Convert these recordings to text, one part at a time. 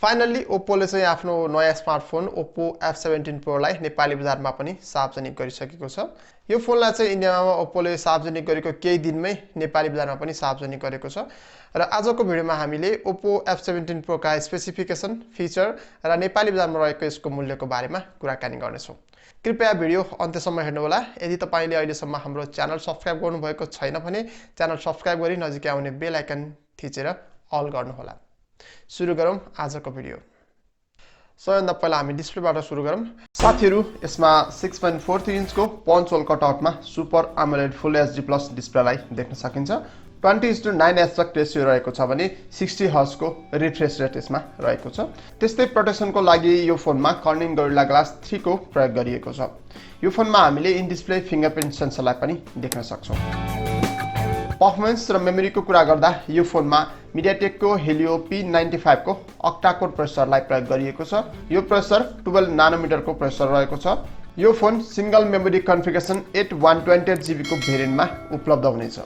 Finally ओप्पोले चाहिँ आफ्नो नयाँ स्मार्टफोन ओप्पो F17 Pro लाई नेपाली बजारमा पनि सार्वजनिक गरिसकेको छ। यो फोनलाई चाहिँ इन्डियामा ओप्पोले सार्वजनिक गरेको केही दिनमै नेपाली बजारमा पनि सार्वजनिक गरेको छ। र आजको भिडियोमा हामीले ओप्पो F17 Pro का स्पेसिफिकेसन, फिचर र नेपाली बजारमा रहेको यसको मूल्यको बारेमा कुराकानी गर्नेछौँ। कृपया भिडियो अन्त्यसम्म हेर्नुहोला। यदि तपाईले अहिलेसम्म हाम्रो च्यानल सब्स्क्राइब गर्नुभएको छैन भने च्यानल सब्स्क्राइब गरी नजिकै आउने बेल आइकन थिचेर अल गर्नुहोला। सुरु गरौँ आजको भिडियो। सबैभन्दा पहिला हामी डिस्प्लेबाट सुरु गरौँ। साथीहरु, यसमा 6.43 इन्चको पञ्च होल कटआउटमा सुपर एमोलेड फुल एचडी प्लस डिस्प्लेलाई देख्न सकिन्छ। 20:9 एस्पेक्ट रेशियो रहेको छ भने 60 हर्ट्ज को रिफ्रेश रेट यसमा रहेको छ। त्यस्तै प्रोटेक्सनको लागि यो फोनमा कर्निङ गोरिल्ला ग्लास 3 को प्रयोग गरिएको छ। यो फोनमा हामीले इन डिस्प्ले फिंगरप्रिन्ट सेन्सरलाई पनि देख्न सक्छौं। पर्फर्मेन्स र मेमोरीको कुरा गर्दा यो फोनमा मिडियाटेकको हेलियो P95 को अक्टा कोर प्रोसेसरलाई प्रयोग गरिएको छ। यो प्रोसेसर 12 नानोमिटरको प्रोसेसर रहेको छ। यो phone single memory configuration 8/128GB को भेरिएन्टमा उपलब्ध हुनेछ।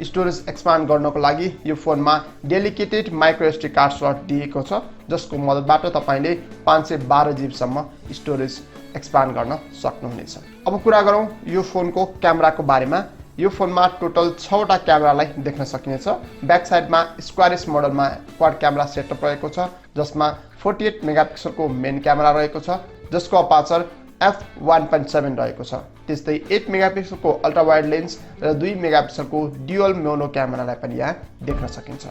स्टोरेज एक्सपान्ड गर्नको लागि यो फोनमा dedicated micro SD card slot दिएको छ, जसको मद्दतबाट तपाईले 512GB सम्म स्टोरेज एक्सपान्ड गर्न सक्नुहुनेछ। अब कुरा गरौँ यो फोनको क्यामेराको बारेमा। यो फोनमा टोटल 6 वटा क्यामेरालाई देख्न सकिनेछ। ब्याक साइडमा स्क्वायरिश मोडलमा क्वाड क्यामेरा सेटअप रहेको छ, जसमा 48 मेगापिक्सलको मेन क्यामेरा रहेको छ, जसको अपर्चर f1.7 रहेको छ। त्यस्तै 8 मेगापिक्सलको अल्ट्रा वाइड लेन्स र 2 मेगापिक्सलको ड्युअल मोनो क्यामेरालाई पनि यहाँ देख्न सकिन्छ।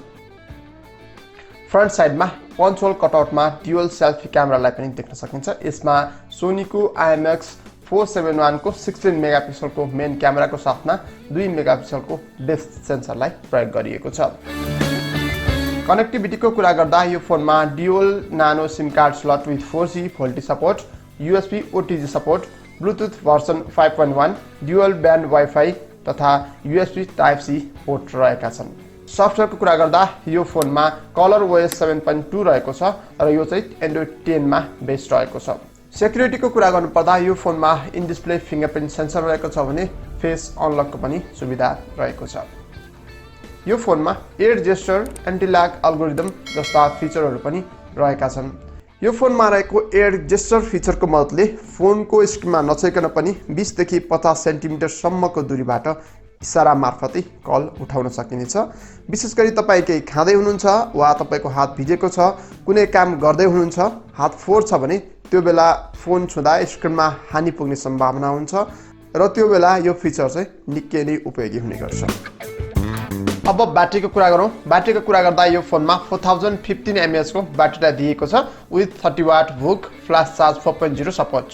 फ्रन्ट साइडमा पञ्च होल कटआउटमा ड्युअल सेल्फी क्यामेरालाई पनि देख्न सकिन्छ। यसमा सोनीको IMX471 को 16 मेगापिक्सलको मेन क्यामेराको साथमा 2 मेगापिक्सलको डेप्थ सेन्सरलाई प्रयोग गरिएको छ। कनेक्टिभिटीको कुरा गर्दा यो फोनमा dual nano SIM card slot with 4G VoLTE support, USB OTG support, Bluetooth version 5.1, dual band wifi तथा USB टाइप C पोर्ट रहेका छन्। सफ्टवेयरको कुरा गर्दा यो फोनमा ColorOS 7.2 रहेको छ र यो चाहिँ एन्ड्रोइड 10 मा बेस्ड रहेको छ। सेक्युरिटीको कुरा गर्नुपर्दा यो फोनमा इन डिस्प्ले फिंगरप्रिन्ट सेन्सर रहेको छ भने फेस अनलकको पनि सुविधा रहेको छ। यो फोनमा air gesture, anti lag algorithm जस्ता फिचरहरू पनि रहेका छन्। यो फोनमा रहेको एयर जेस्चर फिचरको मद्दतले फोनको स्क्रिनमा नछोइकन पनि 20 देखि 50 सेन्टिमिटर सम्मको दूरीबाट इशारा मार्फतै कल उठाउन सकिनेछ। विशेष गरी तपाई केही खाँदै हुनुहुन्छ वा तपाईको हात भिजेको छ, कुनै काम गर्दै हुनुहुन्छ, हात फोहोर छ भने त्यो बेला फोन छुँदा स्क्रिनमा हानि पुग्ने सम्भावना हुन्छ र त्यो बेला यो फिचर चाहिँ निकै नै उपयोगी हुने गर्छ। अब ब्याट्रीको कुरा गरौँ। ब्याट्रीको कुरा गर्दा यो फोनमा 4015 mAh को ब्याट्रीलाई दिएको छ with 30 watt VOOC flash charge 4.0 support.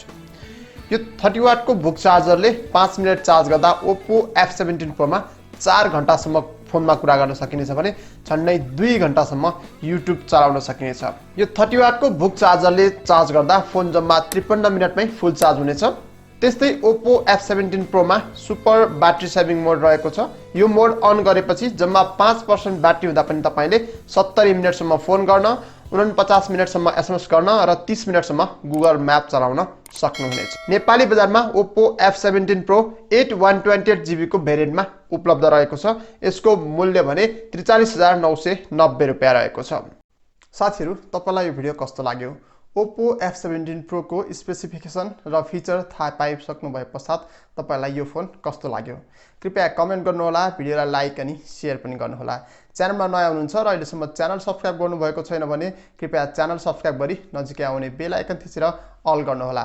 यो 30 वाट को VOOC चार्जरले 5 मिनेट चार्ज गर्दा ओप्पो F17 Pro मा 4 घण्टासम्म फोनमा कुरा गर्न सकिनेछ भने झन्डै 2 घण्टासम्म युट्युब चलाउन सकिनेछ। यो 30 वाट को VOOC चार्जरले चार्ज गर्दा फोन जम्मा 53 मिनेटमै फुल चार्ज हुनेछ। त्यस्तै ओप्पो F17 Pro मा सुपर ब्याट्री सेभिङ मोड रहेको छ। यो मोड अन गरेपछि जम्मा 5% ब्याट्री हुँदा पनि तपाईले 70 मिनेटसम्म फोन गर्न, 49 मिनेटसम्म SMS गर्न र 30 मिनेटसम्म गुगल म्याप चलाउन सक्नुहुनेछ। नेपाली बजारमा ओप्पो F17 Pro 8/128GB को भेरिएन्टमा उपलब्ध रहेको छ। यसको मूल्य भने 43990 रुपैयाँ रहेको छ। साथीहरु, तपाईलाई यो भिडियो कस्तो लाग्यो? ओप्पो F17 Pro को स्पेसिफिकेसन र फिचर थाहा पाइसक्नु भए पश्चात तपाईलाई यो फोन कस्तो लाग्यो? कृपया कमेन्ट गर्नुहोला, भिडियोलाई लाइक अनि शेयर पनि गर्नुहोला। च्यानलमा नयाँ हुनुहुन्छ र अहिलेसम्म च्यानल सब्स्क्राइब गर्नुभएको छैन भने कृपया च्यानल सब्स्क्राइब गरी नजिकै आउने बेल आइकन थिचेर अल गर्नुहोला।